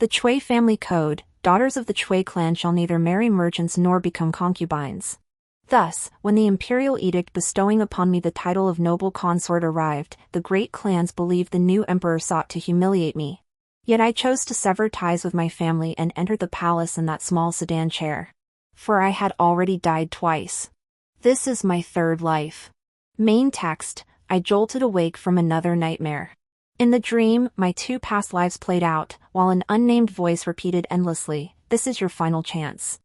The Chui family code: daughters of the Chui clan shall neither marry merchants nor become concubines. Thus, when the imperial edict bestowing upon me the title of Noble Consort arrived, the great clans believed the new emperor sought to humiliate me. Yet I chose to sever ties with my family and entered the palace in that small sedan chair. For I had already died twice. This is my third life. Main text: I jolted awake from another nightmare. In the dream, my two past lives played out, while an unnamed voice repeated endlessly, "This is your final chance."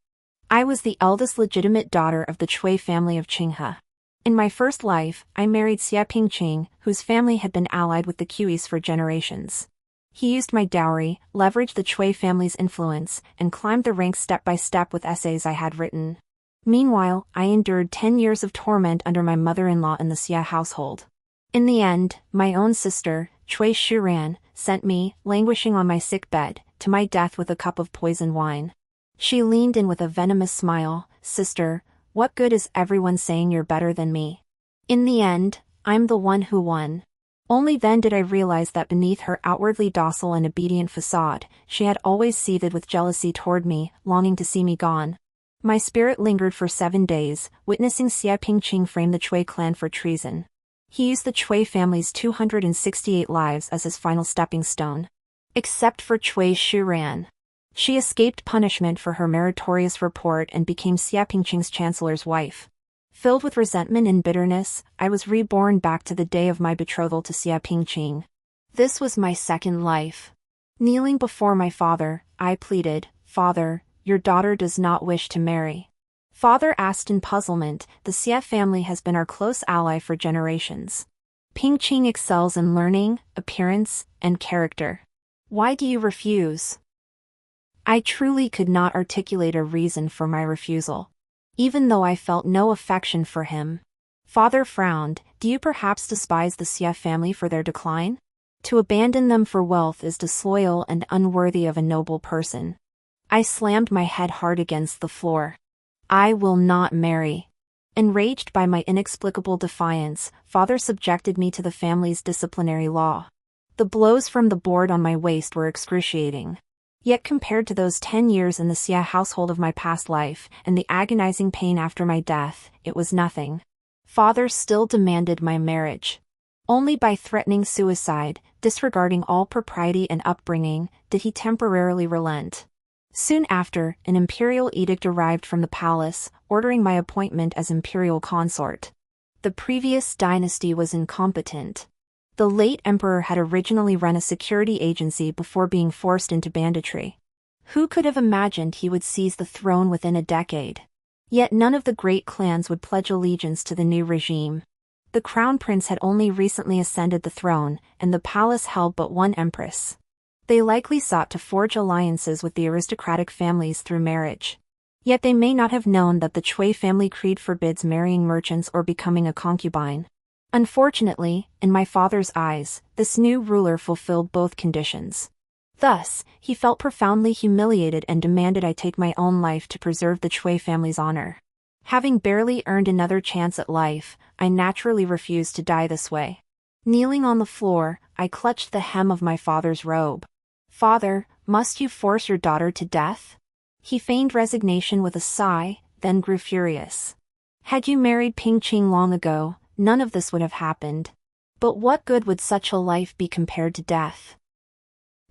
I was the eldest legitimate daughter of the Chui family of Qinghe. In my first life, I married Xia Pingqing, whose family had been allied with the Qi's for generations. He used my dowry, leveraged the Chui family's influence, and climbed the ranks step by step with essays I had written. Meanwhile, I endured 10 years of torment under my mother-in-law in the Xia household. In the end, my own sister, Chui Shuran, sent me, languishing on my sick bed, to my death with a cup of poisoned wine. She leaned in with a venomous smile, "Sister, what good is everyone saying you're better than me? In the end, I'm the one who won." Only then did I realize that beneath her outwardly docile and obedient facade, she had always seethed with jealousy toward me, longing to see me gone. My spirit lingered for 7 days, witnessing Xia Pingqing frame the Chui clan for treason. He used the Chui family's 268 lives as his final stepping stone. Except for Chui Shuran. She escaped punishment for her meritorious report and became Xia Pingqing's chancellor's wife. Filled with resentment and bitterness, I was reborn back to the day of my betrothal to Xia Pingqing. This was my second life. Kneeling before my father, I pleaded, "Father, your daughter does not wish to marry." Father asked in puzzlement, "The Xia family has been our close ally for generations. Pingqing excels in learning, appearance, and character. Why do you refuse?" I truly could not articulate a reason for my refusal. Even though I felt no affection for him. Father frowned, "Do you perhaps despise the Xia family for their decline? To abandon them for wealth is disloyal and unworthy of a noble person." I slammed my head hard against the floor. "I will not marry." Enraged by my inexplicable defiance, Father subjected me to the family's disciplinary law. The blows from the board on my waist were excruciating. Yet compared to those 10 years in the Xia household of my past life, and the agonizing pain after my death, it was nothing. Father still demanded my marriage. Only by threatening suicide, disregarding all propriety and upbringing, did he temporarily relent. Soon after, an imperial edict arrived from the palace, ordering my appointment as imperial consort. The previous dynasty was incompetent. The late emperor had originally run a security agency before being forced into banditry. Who could have imagined he would seize the throne within a decade? Yet none of the great clans would pledge allegiance to the new regime. The crown prince had only recently ascended the throne, and the palace held but one empress. They likely sought to forge alliances with the aristocratic families through marriage. Yet they may not have known that the Chui family creed forbids marrying merchants or becoming a concubine. Unfortunately, in my father's eyes, this new ruler fulfilled both conditions. Thus, he felt profoundly humiliated and demanded I take my own life to preserve the Chui family's honor. Having barely earned another chance at life, I naturally refused to die this way. Kneeling on the floor, I clutched the hem of my father's robe. "Father, must you force your daughter to death?" He feigned resignation with a sigh, then grew furious. "Had you married Pingqing long ago, none of this would have happened. But what good would such a life be compared to death?"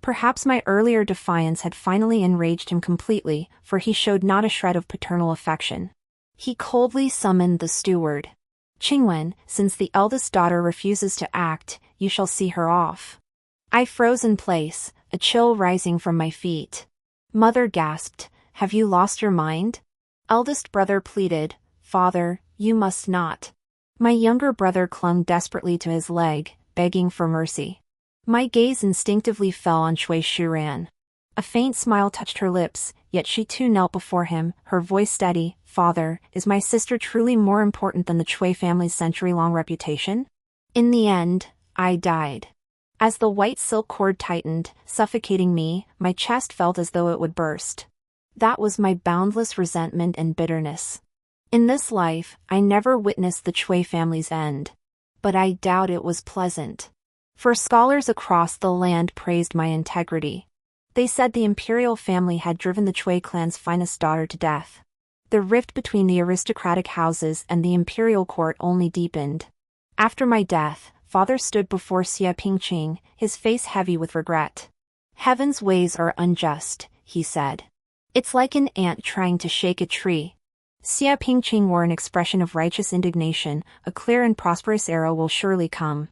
Perhaps my earlier defiance had finally enraged him completely, for he showed not a shred of paternal affection. He coldly summoned the steward. "Qingwen, since the eldest daughter refuses to act, you shall see her off." I froze in place, a chill rising from my feet. Mother gasped, "Have you lost your mind?" Eldest brother pleaded, "Father, you must not." My younger brother clung desperately to his leg, begging for mercy. My gaze instinctively fell on Chui Shuran. A faint smile touched her lips, yet she too knelt before him, her voice steady. "Father, is my sister truly more important than the Chui family's century-long reputation?" In the end, I died. As the white silk cord tightened, suffocating me, my chest felt as though it would burst. That was my boundless resentment and bitterness. In this life, I never witnessed the Chui family's end. But I doubt it was pleasant. For scholars across the land praised my integrity. They said the imperial family had driven the Chui clan's finest daughter to death. The rift between the aristocratic houses and the imperial court only deepened. After my death, father stood before Xia Pingqing, his face heavy with regret. "Heaven's ways are unjust," he said. "It's like an ant trying to shake a tree." Xia Pingqing wore an expression of righteous indignation. "A clear and prosperous era will surely come."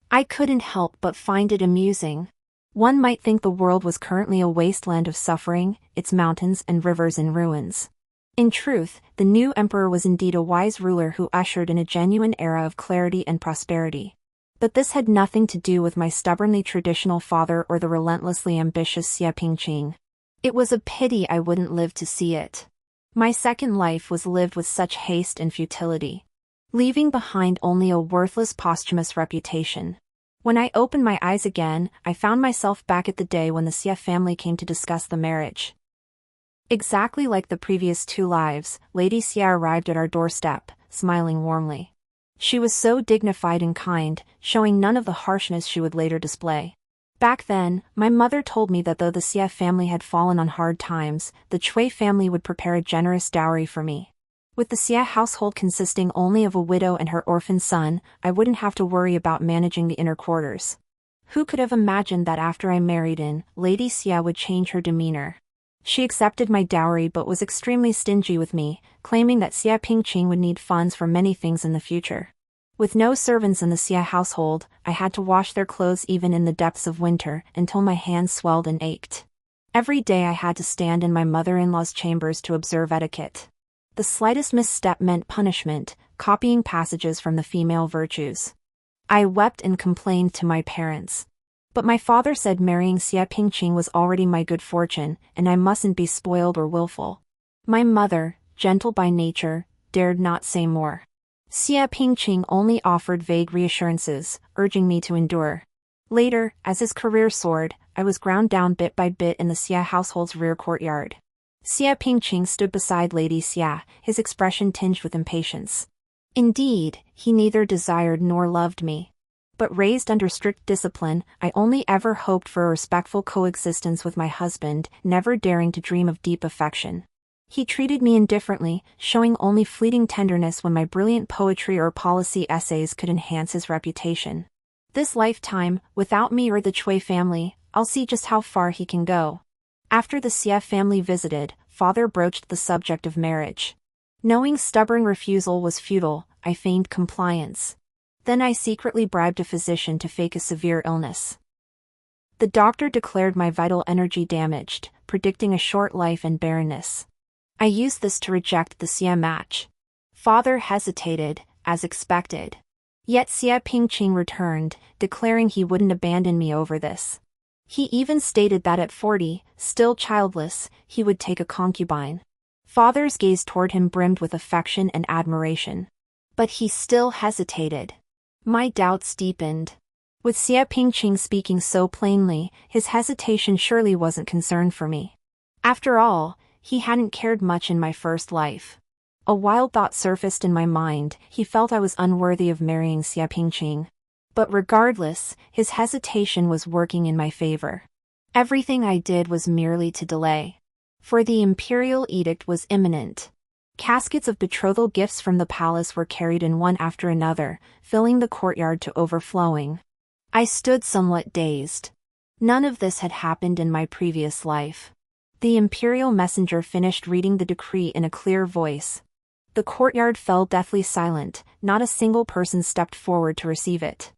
I couldn't help but find it amusing. One might think the world was currently a wasteland of suffering, its mountains and rivers in ruins. In truth, the new emperor was indeed a wise ruler who ushered in a genuine era of clarity and prosperity. But this had nothing to do with my stubbornly traditional father or the relentlessly ambitious Xia Pingqing. It was a pity I wouldn't live to see it. My second life was lived with such haste and futility, leaving behind only a worthless posthumous reputation. When I opened my eyes again, I found myself back at the day when the Xia family came to discuss the marriage. Exactly like the previous 2 lives, Lady Xia arrived at our doorstep, smiling warmly. She was so dignified and kind, showing none of the harshness she would later display. Back then, my mother told me that though the Xia family had fallen on hard times, the Chui family would prepare a generous dowry for me. With the Xia household consisting only of a widow and her orphan son, I wouldn't have to worry about managing the inner quarters. Who could have imagined that after I married in, Lady Xia would change her demeanor? She accepted my dowry but was extremely stingy with me, claiming that Xia Pingqing would need funds for many things in the future. With no servants in the Xia household, I had to wash their clothes even in the depths of winter, until my hands swelled and ached. Every day I had to stand in my mother-in-law's chambers to observe etiquette. The slightest misstep meant punishment, copying passages from the female virtues. I wept and complained to my parents. But my father said marrying Xia Pingqing was already my good fortune, and I mustn't be spoiled or willful. My mother, gentle by nature, dared not say more. Xia Pingqing only offered vague reassurances, urging me to endure. Later, as his career soared, I was ground down bit by bit in the Xia household's rear courtyard. Xia Pingqing stood beside Lady Xia, his expression tinged with impatience. Indeed, he neither desired nor loved me. But raised under strict discipline, I only ever hoped for a respectful coexistence with my husband, never daring to dream of deep affection. He treated me indifferently, showing only fleeting tenderness when my brilliant poetry or policy essays could enhance his reputation. This lifetime, without me or the Chui family, I'll see just how far he can go. After the Xia family visited, father broached the subject of marriage. Knowing stubborn refusal was futile, I feigned compliance. Then I secretly bribed a physician to fake a severe illness. The doctor declared my vital energy damaged, predicting a short life and barrenness. I used this to reject the Xia match. Father hesitated, as expected. Yet Xia Pingqing returned, declaring he wouldn't abandon me over this. He even stated that at 40, still childless, he would take a concubine. Father's gaze toward him brimmed with affection and admiration. But he still hesitated. My doubts deepened. With Xia Pingqing speaking so plainly, his hesitation surely wasn't concern for me. After all, he hadn't cared much in my first life. A wild thought surfaced in my mind. He felt I was unworthy of marrying Xia Pingqing. But regardless, his hesitation was working in my favor. Everything I did was merely to delay. For the imperial edict was imminent. Caskets of betrothal gifts from the palace were carried in one after another, filling the courtyard to overflowing. I stood somewhat dazed. None of this had happened in my previous life. The imperial messenger finished reading the decree in a clear voice. The courtyard fell deathly silent, not a single person stepped forward to receive it.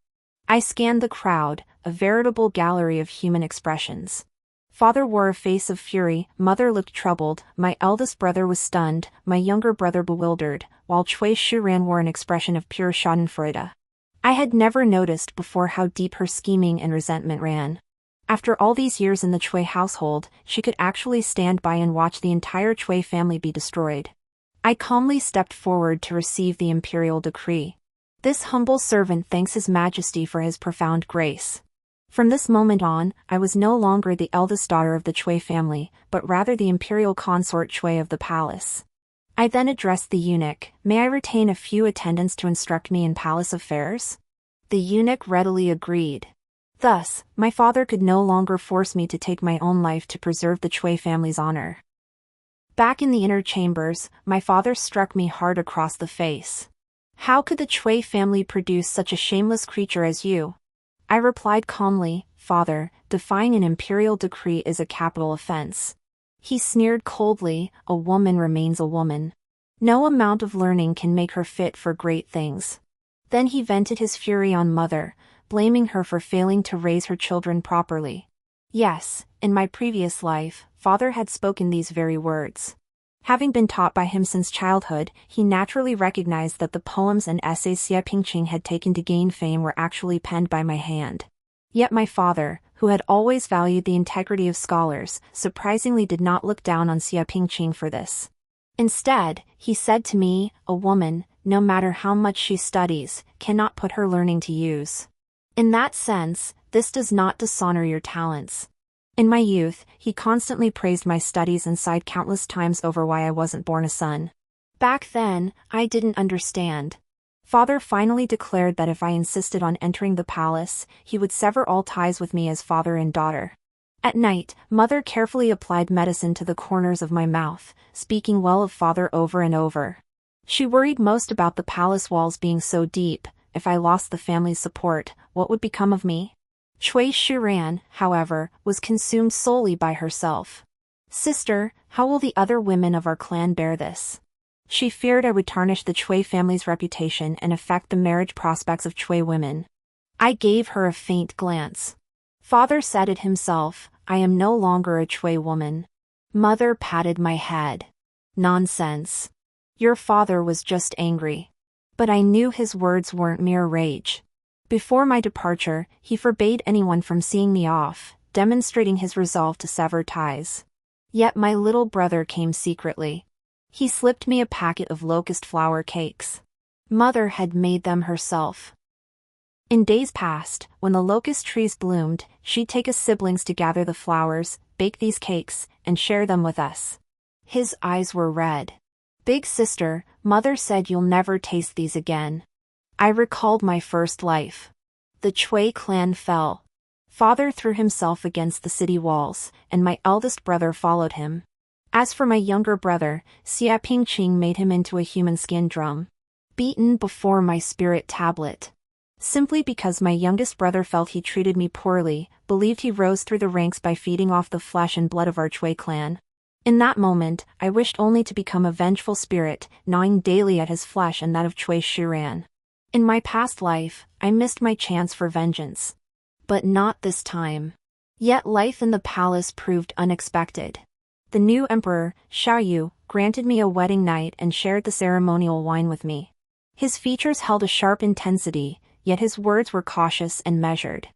I scanned the crowd, a veritable gallery of human expressions. Father wore a face of fury, mother looked troubled, my eldest brother was stunned, my younger brother bewildered, while Chui Shuran wore an expression of pure schadenfreude. I had never noticed before how deep her scheming and resentment ran. After all these years in the Chui household, she could actually stand by and watch the entire Chui family be destroyed. I calmly stepped forward to receive the imperial decree. This humble servant thanks His Majesty for his profound grace. From this moment on, I was no longer the eldest daughter of the Chui family, but rather the imperial consort Chui of the palace. I then addressed the eunuch, "May I retain a few attendants to instruct me in palace affairs?" The eunuch readily agreed. Thus, my father could no longer force me to take my own life to preserve the Chui family's honor. Back in the inner chambers, my father struck me hard across the face. "How could the Chui family produce such a shameless creature as you?" I replied calmly, "Father, defying an imperial decree is a capital offense." He sneered coldly, "A woman remains a woman. No amount of learning can make her fit for great things." Then he vented his fury on Mother, blaming her for failing to raise her children properly. Yes, in my previous life, Father had spoken these very words. Having been taught by him since childhood, he naturally recognized that the poems and essays Xia Pingqing had taken to gain fame were actually penned by my hand. Yet my father, who had always valued the integrity of scholars, surprisingly did not look down on Xia Pingqing for this. Instead, he said to me, "A woman, no matter how much she studies, cannot put her learning to use. In that sense, this does not dishonor your talents." In my youth, he constantly praised my studies and sighed countless times over why I wasn't born a son. Back then, I didn't understand. Father finally declared that if I insisted on entering the palace, he would sever all ties with me as father and daughter. At night, Mother carefully applied medicine to the corners of my mouth, speaking well of Father over and over. She worried most about the palace walls being so deep. If I lost the family's support, what would become of me? Cui Shiran, however, was consumed solely by herself. "Sister, how will the other women of our clan bear this?" She feared I would tarnish the Cui family's reputation and affect the marriage prospects of Cui women. I gave her a faint glance. Father said it himself, "I am no longer a Cui woman." Mother patted my head. "Nonsense. Your father was just angry." But I knew his words weren't mere rage. Before my departure, he forbade anyone from seeing me off, demonstrating his resolve to sever ties. Yet my little brother came secretly. He slipped me a packet of locust flower cakes. Mother had made them herself. In days past, when the locust trees bloomed, she'd take us siblings to gather the flowers, bake these cakes, and share them with us. His eyes were red. "Big sister, Mother said you'll never taste these again." I recalled my first life. The Chui clan fell. Father threw himself against the city walls, and my eldest brother followed him. As for my younger brother, Xia Pingqing made him into a human skin drum. Beaten before my spirit tablet. Simply because my youngest brother felt he treated me poorly, believed he rose through the ranks by feeding off the flesh and blood of our Chui clan. In that moment, I wished only to become a vengeful spirit, gnawing daily at his flesh and that of Cui Shiran. In my past life, I missed my chance for vengeance. But not this time. Yet life in the palace proved unexpected. The new emperor, Xiaoyu, granted me a wedding night and shared the ceremonial wine with me. His features held a sharp intensity, yet his words were cautious and measured.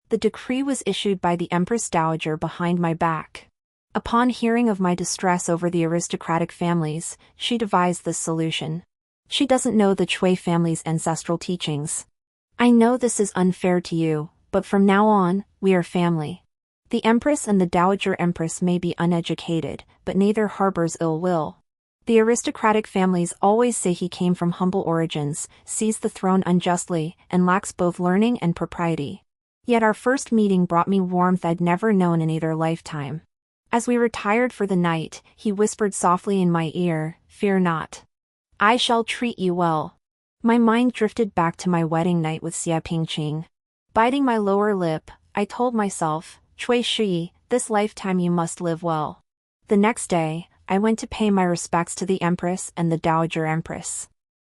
The decree was issued by the Empress Dowager behind my back. Upon hearing of my distress over the aristocratic families, she devised this solution. She doesn't know the Chui family's ancestral teachings. "I know this is unfair to you, but from now on, we are family. The Empress and the Dowager Empress may be uneducated, but neither harbors ill will. The aristocratic families always say he came from humble origins, seized the throne unjustly, and lacks both learning and propriety. Yet our first meeting brought me warmth I'd never known in either lifetime." As we retired for the night, he whispered softly in my ear, "Fear not. I shall treat you well." My mind drifted back to my wedding night with Xia Pingqing. Biting my lower lip, I told myself, "Cui Shi, this lifetime you must live well." The next day, I went to pay my respects to the Empress and the Dowager Empress.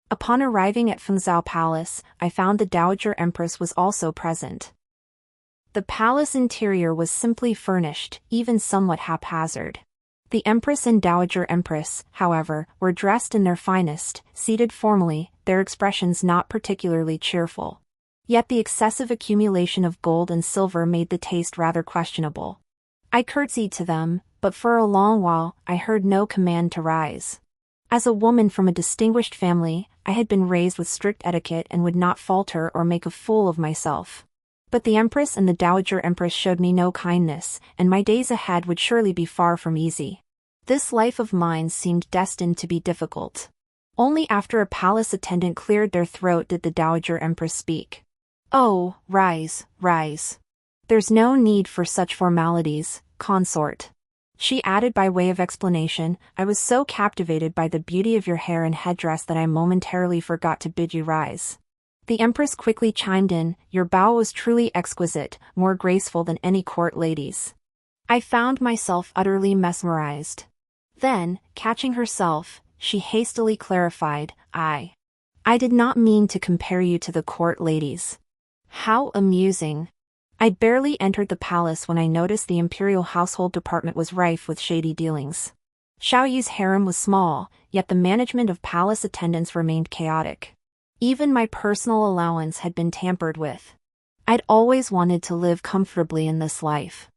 Upon arriving at Fengzhou Palace, I found the Dowager Empress was also present. The palace interior was simply furnished, even somewhat haphazard. The Empress and Dowager Empress, however, were dressed in their finest, seated formally, their expressions not particularly cheerful. Yet the excessive accumulation of gold and silver made the taste rather questionable. I curtsied to them, but for a long while, I heard no command to rise. As a woman from a distinguished family, I had been raised with strict etiquette and would not falter or make a fool of myself. But the Empress and the Dowager Empress showed me no kindness, and my days ahead would surely be far from easy. This life of mine seemed destined to be difficult. Only after a palace attendant cleared their throat did the Dowager Empress speak. "Oh, rise, rise. There's no need for such formalities, consort. She added by way of explanation, I was so captivated by the beauty of your hair and headdress that I momentarily forgot to bid you rise. The Empress quickly chimed in, your bow was truly exquisite, more graceful than any court lady's. I found myself utterly mesmerized. Then, catching herself, she hastily clarified, I did not mean to compare you to the court ladies. How amusing. I'd barely entered the palace when I noticed the imperial household department was rife with shady dealings. Xiao Yu's harem was small, yet the management of palace attendants remained chaotic. Even my personal allowance had been tampered with. I'd always wanted to live comfortably in this life.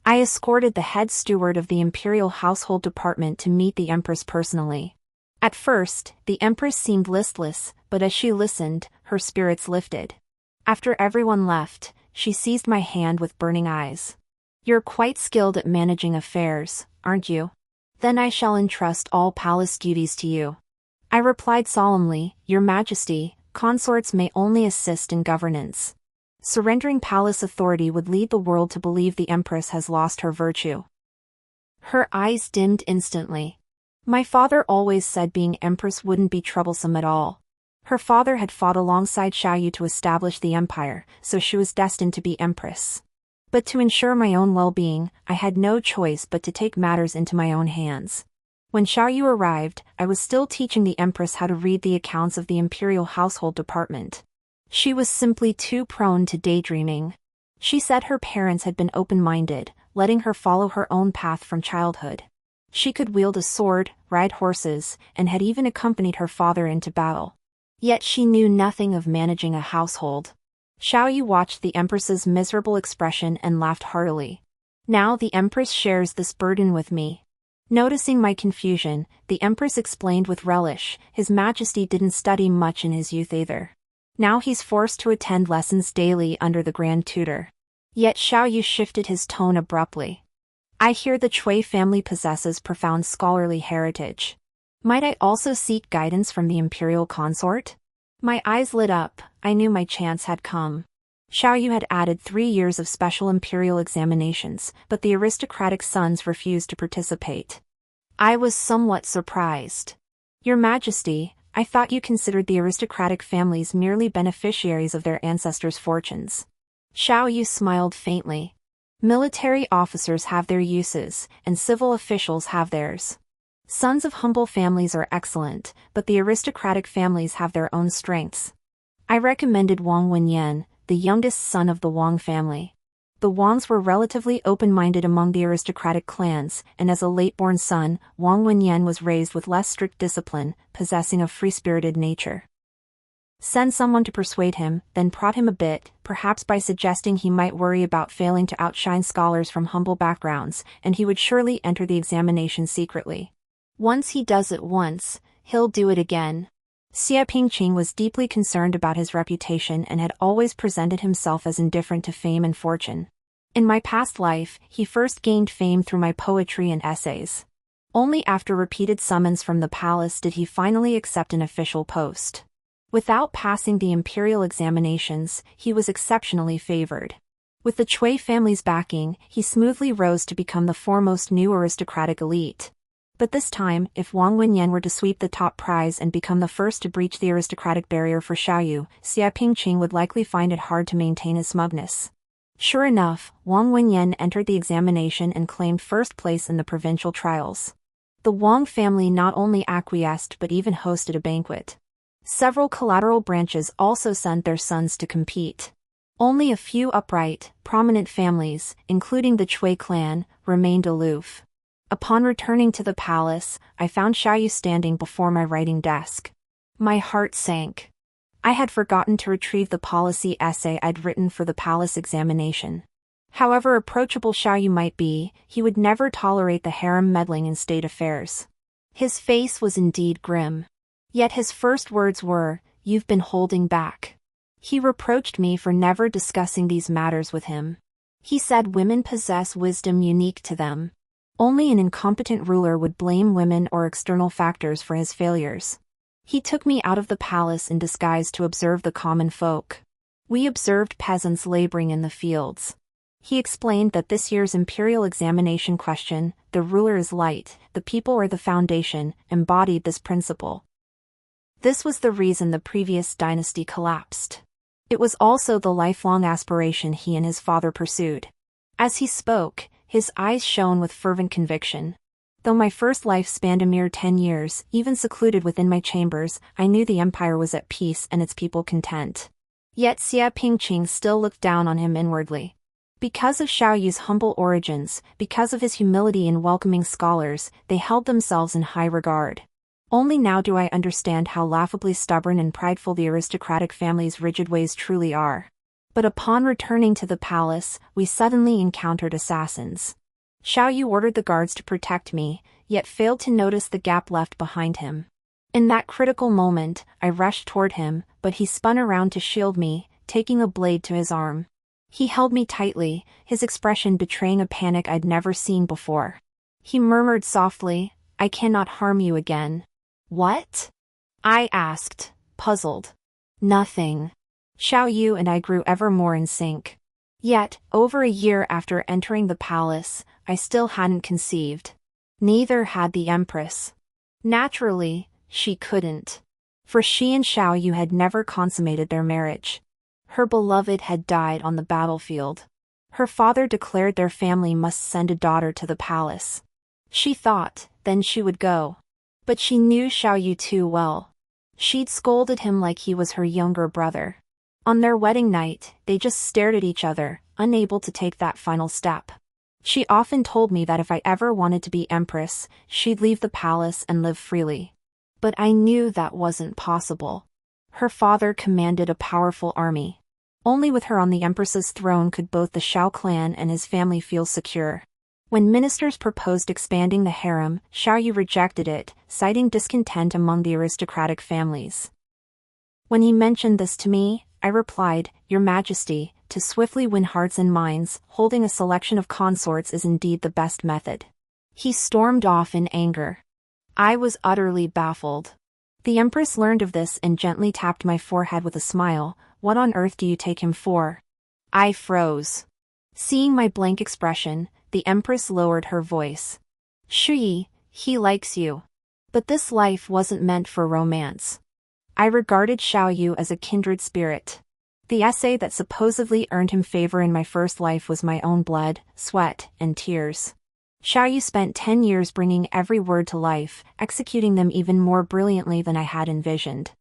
I escorted the head steward of the imperial household department to meet the Empress personally. At first, the Empress seemed listless, but as she listened, her spirits lifted. After everyone left, she seized my hand with burning eyes. You're quite skilled at managing affairs, aren't you? Then I shall entrust all palace duties to you. I replied solemnly, Your Majesty, consorts may only assist in governance. Surrendering palace authority would lead the world to believe the Empress has lost her virtue. Her eyes dimmed instantly. My father always said being Empress wouldn't be troublesome at all. Her father had fought alongside Xiao Yu to establish the empire, so she was destined to be Empress. But to ensure my own well-being, I had no choice but to take matters into my own hands. When Xiao Yu arrived, I was still teaching the Empress how to read the accounts of the imperial household department. She was simply too prone to daydreaming. She said her parents had been open-minded, letting her follow her own path from childhood. She could wield a sword, ride horses, and had even accompanied her father into battle. Yet she knew nothing of managing a household. Xiao Yu watched the Empress's miserable expression and laughed heartily. Now the Empress shares this burden with me. Noticing my confusion, the Empress explained with relish, His Majesty didn't study much in his youth either. Now he's forced to attend lessons daily under the Grand Tutor. Yet Xiao Yu shifted his tone abruptly. I hear the Cui family possesses profound scholarly heritage. Might I also seek guidance from the imperial consort? My eyes lit up, I knew my chance had come. Xiao Yu had added 3 years of special imperial examinations, but the aristocratic sons refused to participate. I was somewhat surprised. Your Majesty, I thought you considered the aristocratic families merely beneficiaries of their ancestors' fortunes. Xiao Yu smiled faintly. Military officers have their uses, and civil officials have theirs. Sons of humble families are excellent, but the aristocratic families have their own strengths. I recommended Wang Wenyan, the youngest son of the Wang family. The Wangs were relatively open-minded among the aristocratic clans, and as a late-born son, Wang Wenyan was raised with less strict discipline, possessing a free-spirited nature. Send someone to persuade him, then prod him a bit, perhaps by suggesting he might worry about failing to outshine scholars from humble backgrounds, and he would surely enter the examination secretly. Once he does it once, he'll do it again. Xie Pingqing was deeply concerned about his reputation and had always presented himself as indifferent to fame and fortune. In my past life, he first gained fame through my poetry and essays. Only after repeated summons from the palace did he finally accept an official post. Without passing the imperial examinations, he was exceptionally favored. With the Cui family's backing, he smoothly rose to become the foremost new aristocratic elite. But this time, if Wang Wenyan were to sweep the top prize and become the first to breach the aristocratic barrier for Xiao Yu, Xie Pingqing would likely find it hard to maintain his smugness. Sure enough, Wang Wenyan entered the examination and claimed first place in the provincial trials. The Wang family not only acquiesced but even hosted a banquet. Several collateral branches also sent their sons to compete. Only a few upright, prominent families, including the Cui clan, remained aloof. Upon returning to the palace, I found Xiao Yu standing before my writing desk. My heart sank. I had forgotten to retrieve the policy essay I'd written for the palace examination. However approachable Xiao Yu might be, he would never tolerate the harem meddling in state affairs. His face was indeed grim. Yet his first words were, "You've been holding back." He reproached me for never discussing these matters with him. He said women possess wisdom unique to them. Only an incompetent ruler would blame women or external factors for his failures. He took me out of the palace in disguise to observe the common folk. We observed peasants laboring in the fields. He explained that this year's imperial examination question, "The ruler is light, the people are the foundation," embodied this principle. This was the reason the previous dynasty collapsed. It was also the lifelong aspiration he and his father pursued. As he spoke, his eyes shone with fervent conviction. Though my first life spanned a mere 10 years, even secluded within my chambers, I knew the empire was at peace and its people content. Yet Xia Pingqing still looked down on him inwardly. Because of Xiaoyu's humble origins, because of his humility in welcoming scholars, they held themselves in high regard. Only now do I understand how laughably stubborn and prideful the aristocratic family's rigid ways truly are. But upon returning to the palace, we suddenly encountered assassins. Xiaoyu ordered the guards to protect me, yet failed to notice the gap left behind him. In that critical moment, I rushed toward him, but he spun around to shield me, taking a blade to his arm. He held me tightly, his expression betraying a panic I'd never seen before. He murmured softly, "I cannot harm you again." "What?" I asked, puzzled. "Nothing." Xiaoyu and I grew ever more in sync. Yet, over a year after entering the palace, I still hadn't conceived. Neither had the Empress. Naturally, she couldn't. For she and Xiaoyu had never consummated their marriage. Her beloved had died on the battlefield. Her father declared their family must send a daughter to the palace. She thought, then she would go. But she knew Xiaoyu too well. She'd scolded him like he was her younger brother. On their wedding night, they just stared at each other, unable to take that final step. She often told me that if I ever wanted to be empress, she'd leave the palace and live freely. But I knew that wasn't possible. Her father commanded a powerful army. Only with her on the empress's throne could both the Xiao clan and his family feel secure. When ministers proposed expanding the harem, Xiaoyu rejected it, citing discontent among the aristocratic families. When he mentioned this to me, I replied, "Your Majesty, to swiftly win hearts and minds, holding a selection of consorts is indeed the best method." He stormed off in anger. I was utterly baffled. The Empress learned of this and gently tapped my forehead with a smile. "What on earth do you take him for?" I froze. Seeing my blank expression, the Empress lowered her voice. "Shuyi, he likes you. But this life wasn't meant for romance." I regarded Xiaoyu as a kindred spirit. The essay that supposedly earned him favor in my first life was my own blood, sweat, and tears. Xiaoyu spent 10 years bringing every word to life, executing them even more brilliantly than I had envisioned.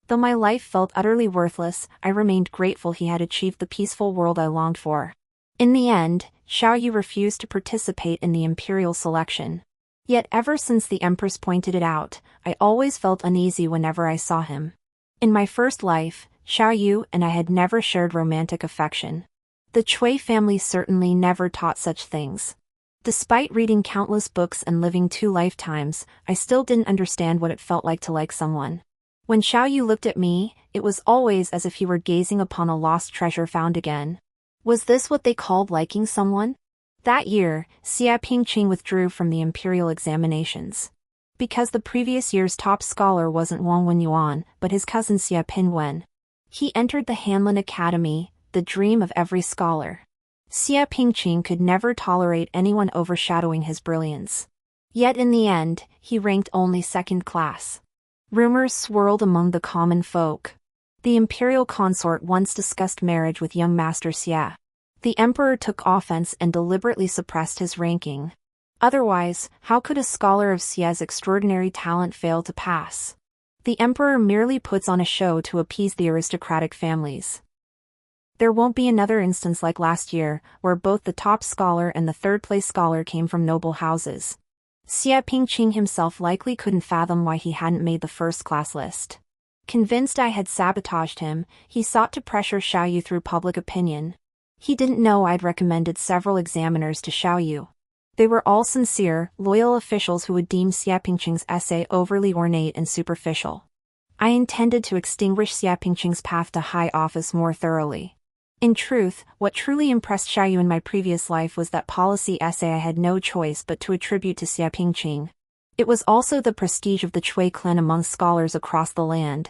Though my life felt utterly worthless, I remained grateful he had achieved the peaceful world I longed for. In the end, Xiaoyu refused to participate in the imperial selection. Yet ever since the Empress pointed it out, I always felt uneasy whenever I saw him. In my first life, Xiaoyu and I had never shared romantic affection. The Cui family certainly never taught such things. Despite reading countless books and living 2 lifetimes, I still didn't understand what it felt like to like someone. When Xiaoyu looked at me, it was always as if he were gazing upon a lost treasure found again. Was this what they called liking someone? That year, Xia Pingqing withdrew from the imperial examinations. Because the previous year's top scholar wasn't Wang Wenyuan, but his cousin Xia Pinwen. He entered the Hanlin Academy, the dream of every scholar. Xia Pingqing could never tolerate anyone overshadowing his brilliance. Yet in the end, he ranked only 2nd class. Rumors swirled among the common folk. The imperial consort once discussed marriage with young Master Xia. The emperor took offense and deliberately suppressed his ranking. Otherwise, how could a scholar of Xia's extraordinary talent fail to pass? The emperor merely puts on a show to appease the aristocratic families. There won't be another instance like last year, where both the top scholar and the 3rd-place scholar came from noble houses. Xia Pingqing himself likely couldn't fathom why he hadn't made the first-class list. Convinced I had sabotaged him, he sought to pressure Xiaoyu through public opinion. He didn't know I'd recommended several examiners to Xiaoyu. They were all sincere, loyal officials who would deem Xia Pingqing's essay overly ornate and superficial. I intended to extinguish Xia Pingqing's path to high office more thoroughly. In truth, what truly impressed Xiaoyu in my previous life was that policy essay I had no choice but to attribute to Xia Pingqing. It was also the prestige of the Cui clan among scholars across the land.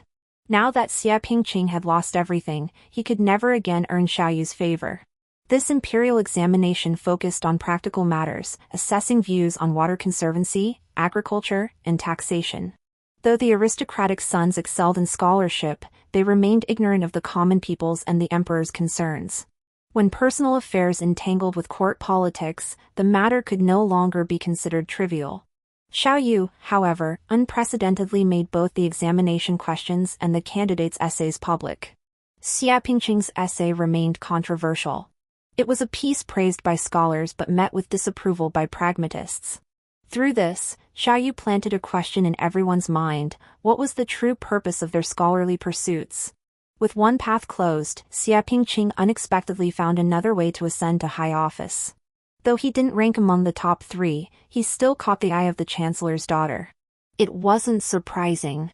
Now that Xia Pingqing had lost everything, he could never again earn Xiaoyu's favor. This imperial examination focused on practical matters, assessing views on water conservancy, agriculture, and taxation. Though the aristocratic sons excelled in scholarship, they remained ignorant of the common people's and the emperor's concerns. When personal affairs entangled with court politics, the matter could no longer be considered trivial. Xiao Yu, however, unprecedentedly made both the examination questions and the candidates' essays public. Xia Pingqing's essay remained controversial. It was a piece praised by scholars but met with disapproval by pragmatists. Through this, Xiao Yu planted a question in everyone's mind: what was the true purpose of their scholarly pursuits? With one path closed, Xia Pingqing unexpectedly found another way to ascend to high office. Though he didn't rank among the top 3, he still caught the eye of the chancellor's daughter. It wasn't surprising.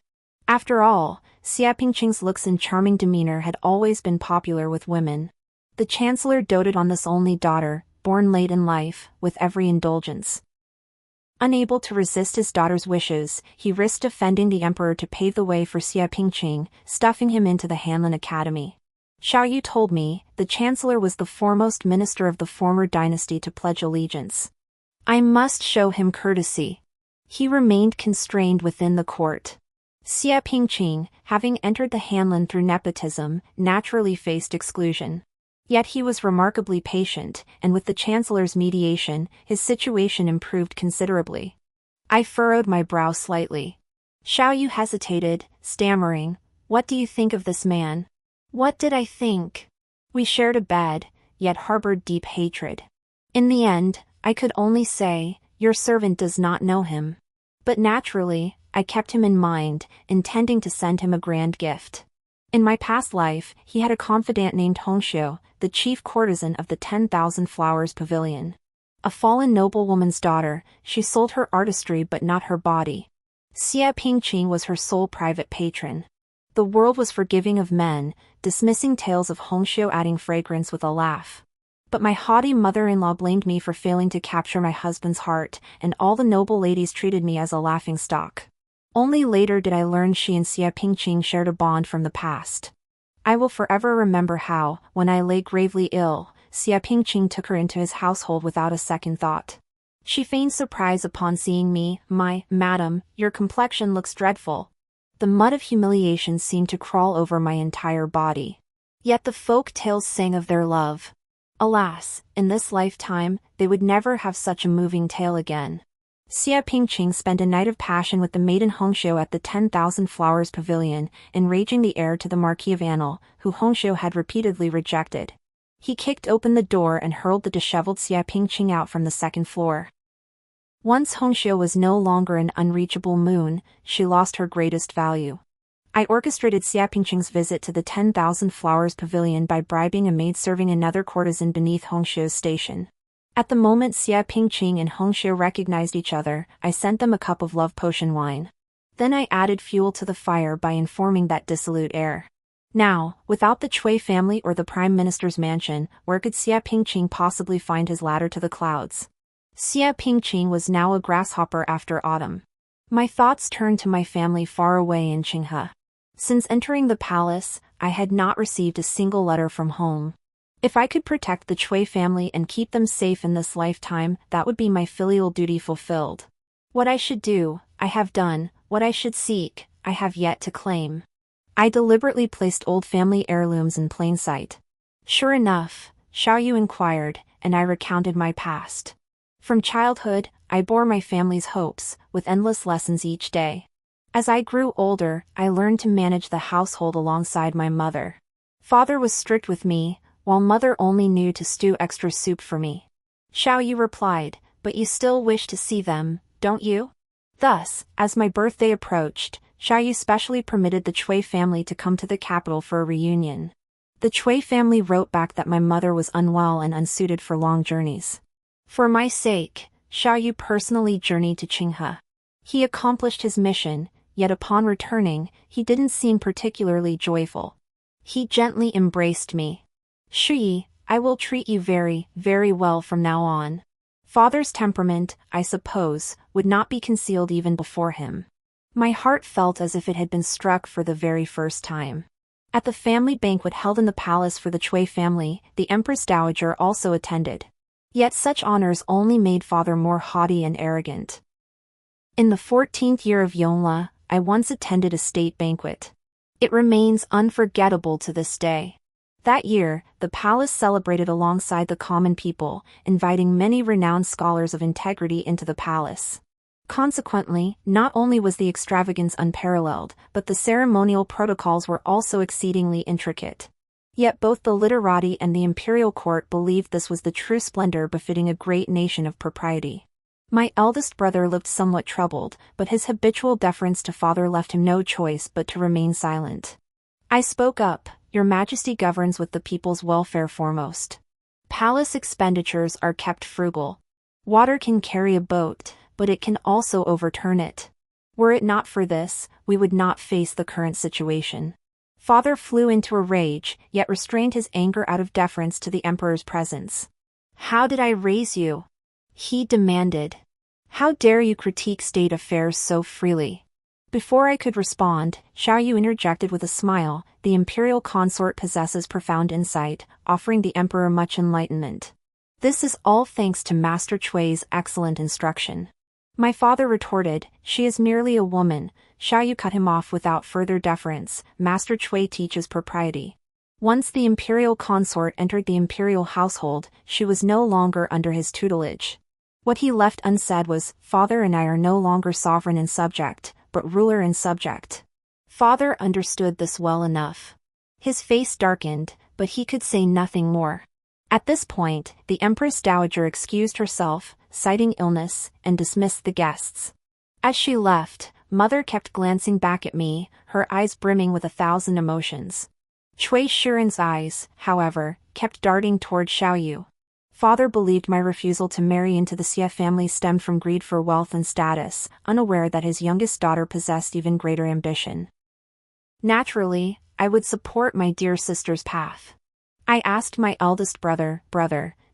After all, Xia Pingqing's looks and charming demeanor had always been popular with women. The chancellor doted on this only daughter, born late in life, with every indulgence. Unable to resist his daughter's wishes, he risked offending the emperor to pave the way for Xia Pingqing, stuffing him into the Hanlin Academy. Xiao Yu told me, the chancellor was the foremost minister of the former dynasty to pledge allegiance. I must show him courtesy. He remained constrained within the court. Xia Pingqing, having entered the Hanlin through nepotism, naturally faced exclusion. Yet he was remarkably patient, and with the chancellor's mediation, his situation improved considerably. I furrowed my brow slightly. Xiao Yu hesitated, stammering, "What do you think of this man?" What did I think? We shared a bed, yet harbored deep hatred. In the end, I could only say, "Your servant does not know him." But naturally, I kept him in mind, intending to send him a grand gift. In my past life, he had a confidant named Hongxiu, the chief courtesan of the 10,000 Flowers Pavilion. A fallen noblewoman's daughter, she sold her artistry but not her body. Xia Pingqing was her sole private patron. The world was forgiving of men, dismissing tales of Hongxiu adding fragrance with a laugh. But my haughty mother-in-law blamed me for failing to capture my husband's heart, and all the noble ladies treated me as a laughingstock. Only later did I learn she and Xia Pingqing shared a bond from the past. I will forever remember how, when I lay gravely ill, Xia Pingqing took her into his household without a second thought. She feigned surprise upon seeing me. "Madam, your complexion looks dreadful." The mud of humiliation seemed to crawl over my entire body. Yet the folk tales sang of their love. Alas, in this lifetime, they would never have such a moving tale again. Xia Pingqing spent a night of passion with the maiden Hongxiu at the 10,000 Flowers Pavilion, enraging the heir to the Marquis of Anil, who Hongxiu had repeatedly rejected. He kicked open the door and hurled the disheveled Xia Pingqing out from the second floor. Once Hongxiu was no longer an unreachable moon, she lost her greatest value. I orchestrated Xia Pingqing's visit to the 10,000 Flowers Pavilion by bribing a maid serving another courtesan beneath Hongxiu's station. At the moment Xia Pingqing and Hongxiu recognized each other, I sent them a cup of love potion wine. Then I added fuel to the fire by informing that dissolute heir. Now, without the Chui family or the Prime Minister's mansion, where could Xia Pingqing possibly find his ladder to the clouds? Xia Pingqing was now a grasshopper after autumn. My thoughts turned to my family far away in Qinghe. Since entering the palace, I had not received a single letter from home. If I could protect the Chui family and keep them safe in this lifetime, that would be my filial duty fulfilled. What I should do, I have done. What I should seek, I have yet to claim. I deliberately placed old family heirlooms in plain sight. Sure enough, Xiao Yu inquired, and I recounted my past. From childhood, I bore my family's hopes, with endless lessons each day. As I grew older, I learned to manage the household alongside my mother. Father was strict with me, while mother only knew to stew extra soup for me. Xiao Yu replied, "But you still wish to see them, don't you?" Thus, as my birthday approached, Xiao Yu specially permitted the Chui family to come to the capital for a reunion. The Chui family wrote back that my mother was unwell and unsuited for long journeys. For my sake, Xiao Yu personally journeyed to Qinghe. He accomplished his mission, yet upon returning, he didn't seem particularly joyful. He gently embraced me. "Shi, I will treat you very, very well from now on." Father's temperament, I suppose, would not be concealed even before him. My heart felt as if it had been struck for the very first time. At the family banquet held in the palace for the Chui family, the Empress Dowager also attended. Yet such honors only made father more haughty and arrogant. In the 14th year of Yonla, I once attended a state banquet. It remains unforgettable to this day. That year, the palace celebrated alongside the common people, inviting many renowned scholars of integrity into the palace. Consequently, not only was the extravagance unparalleled, but the ceremonial protocols were also exceedingly intricate. Yet both the literati and the imperial court believed this was the true splendor befitting a great nation of propriety. My eldest brother looked somewhat troubled, but his habitual deference to father left him no choice but to remain silent. I spoke up. Your Majesty governs with the people's welfare foremost. Palace expenditures are kept frugal. Water can carry a boat, but it can also overturn it. Were it not for this, we would not face the current situation. Father flew into a rage, yet restrained his anger out of deference to the emperor's presence. How did I raise you? He demanded. How dare you critique state affairs so freely? Before I could respond, Xiaoyu interjected with a smile. The imperial consort possesses profound insight, offering the emperor much enlightenment. This is all thanks to Master Chui's excellent instruction. My father retorted, she is merely a woman. Xiaoyu cut him off without further deference. Master Chui teaches propriety. Once the imperial consort entered the imperial household, she was no longer under his tutelage. What he left unsaid was, father and I are no longer sovereign and subject, but ruler and subject. Father understood this well enough. His face darkened, but he could say nothing more. At this point, the Empress Dowager excused herself, citing illness, and dismissed the guests. As she left, Mother kept glancing back at me, her eyes brimming with 1,000 emotions. Chui Shiren's eyes, however, kept darting toward Xiaoyu. Father believed my refusal to marry into the Xie family stemmed from greed for wealth and status, unaware that his youngest daughter possessed even greater ambition. Naturally, I would support my dear sister's path. I asked my eldest brother,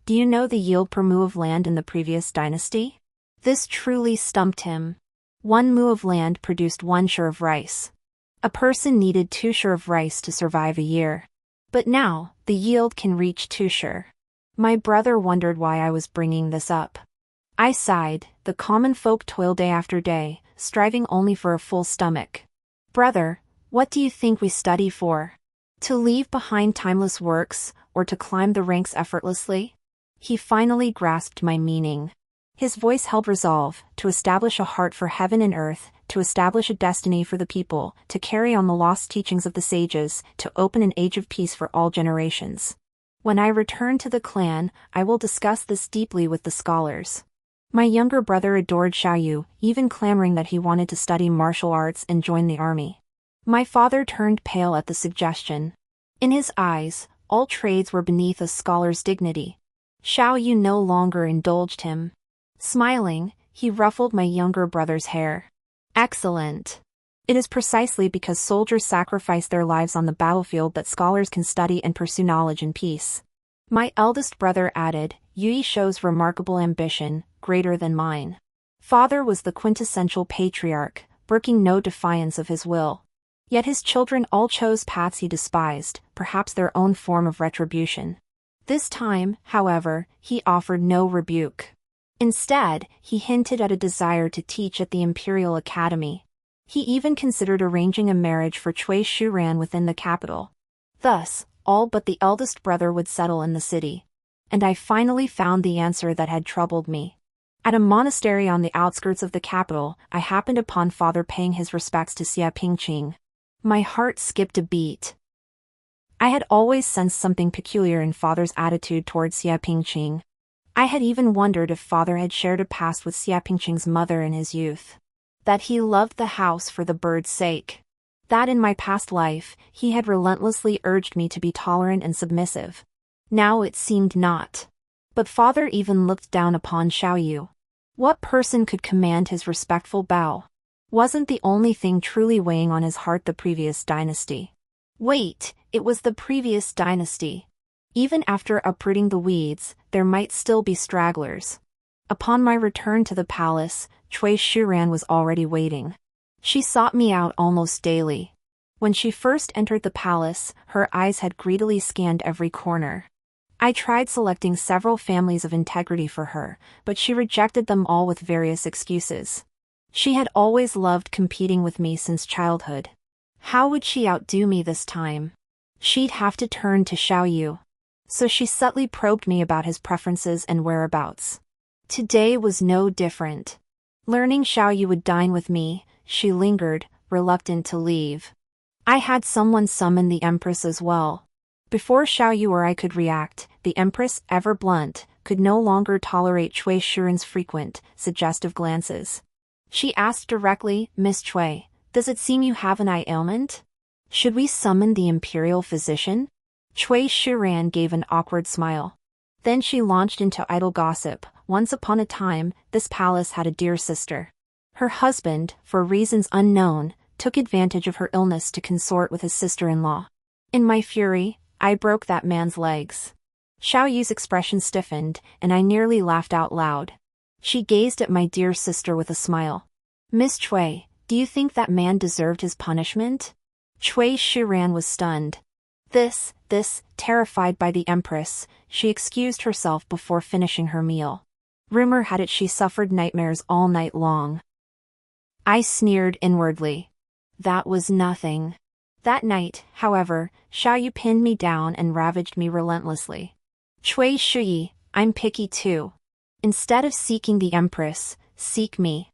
do you know the yield per mu of land in the previous dynasty? This truly stumped him. 1 mu of land produced 1 share of rice. A person needed 2 share of rice to survive a year. But now, the yield can reach 2 share. My brother wondered why I was bringing this up. I sighed. The common folk toil day after day, striving only for a full stomach. Brother, what do you think we study for? To leave behind timeless works, or to climb the ranks effortlessly? He finally grasped my meaning. His voice held resolve, to establish a heart for heaven and earth, to establish a destiny for the people, to carry on the lost teachings of the sages, to open an age of peace for all generations. When I return to the clan, I will discuss this deeply with the scholars. My younger brother adored Xiaoyu, even clamoring that he wanted to study martial arts and join the army. My father turned pale at the suggestion. In his eyes, all trades were beneath a scholar's dignity. Xiaoyu no longer indulged him. Smiling, he ruffled my younger brother's hair. Excellent. It is precisely because soldiers sacrifice their lives on the battlefield that scholars can study and pursue knowledge in peace. My eldest brother added, Yui shows remarkable ambition, greater than mine. Father was the quintessential patriarch, brooking no defiance of his will. Yet his children all chose paths he despised, perhaps their own form of retribution. This time, however, he offered no rebuke. Instead, he hinted at a desire to teach at the Imperial Academy. He even considered arranging a marriage for Chui Shuran within the capital. Thus, all but the eldest brother would settle in the city. And I finally found the answer that had troubled me. At a monastery on the outskirts of the capital, I happened upon father paying his respects to Xia Pingqing. My heart skipped a beat. I had always sensed something peculiar in father's attitude towards Xia Pingqing. I had even wondered if father had shared a past with Xia Pingqing's mother in his youth. That he loved the house for the bird's sake. That in my past life, he had relentlessly urged me to be tolerant and submissive. Now it seemed not. But father even looked down upon Xiaoyu. What person could command his respectful bow? Wasn't the only thing truly weighing on his heart the previous dynasty? Wait, it was the previous dynasty. Even after uprooting the weeds, there might still be stragglers. Upon my return to the palace, Chui Shuran was already waiting. She sought me out almost daily. When she first entered the palace, her eyes had greedily scanned every corner. I tried selecting several families of integrity for her, but she rejected them all with various excuses. She had always loved competing with me since childhood. How would she outdo me this time? She'd have to turn to Xiaoyu. So she subtly probed me about his preferences and whereabouts. Today was no different. Learning Xiaoyu would dine with me, she lingered, reluctant to leave. I had someone summon the Empress as well. Before Xiaoyu or I could react, the Empress, ever blunt, could no longer tolerate Cui Shiren's frequent, suggestive glances. She asked directly, "Miss Cui, does it seem you have an eye ailment? Should we summon the imperial physician?" Cui Shiren gave an awkward smile. Then she launched into idle gossip. Once upon a time, this palace had a dear sister. Her husband, for reasons unknown, took advantage of her illness to consort with his sister-in-law. In my fury, I broke that man's legs. Xiaoyu's expression stiffened, and I nearly laughed out loud. She gazed at my dear sister with a smile. "Miss Cui, do you think that man deserved his punishment?" Cui Shiran was stunned. This, terrified by the Empress, she excused herself before finishing her meal. Rumor had it she suffered nightmares all night long. I sneered inwardly. That was nothing. That night, however, Xiaoyu pinned me down and ravaged me relentlessly. "Cui Shiyi, I'm picky too. Instead of seeking the Empress, seek me.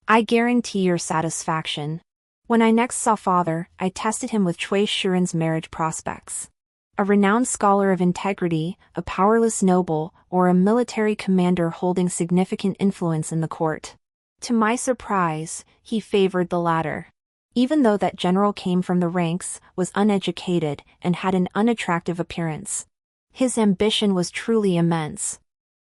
I guarantee your satisfaction." When I next saw father, I tested him with Cui Shiren's marriage prospects. A renowned scholar of integrity, a powerless noble, or a military commander holding significant influence in the court. To my surprise, he favored the latter. Even though that general came from the ranks, was uneducated, and had an unattractive appearance. His ambition was truly immense.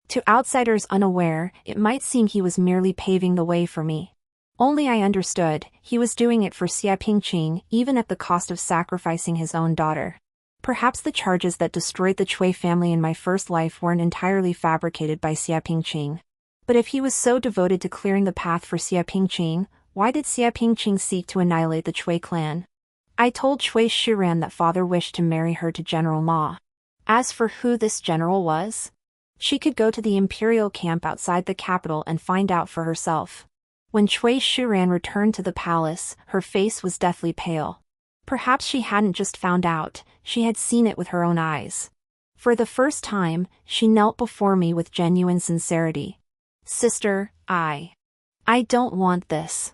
To outsiders unaware, it might seem he was merely paving the way for me. Only I understood, he was doing it for Xia Pingqing, even at the cost of sacrificing his own daughter. Perhaps the charges that destroyed the Cui family in my first life weren't entirely fabricated by Xia Pingqing. But if he was so devoted to clearing the path for Xia Pingqing, why did Xia Pingqing seek to annihilate the Cui clan? I told Cui Shiran that father wished to marry her to General Ma. As for who this general was, she could go to the imperial camp outside the capital and find out for herself. When Cui Shiran returned to the palace, her face was deathly pale. Perhaps she hadn't just found out, she had seen it with her own eyes. For the first time, she knelt before me with genuine sincerity. "Sister, I don't want this.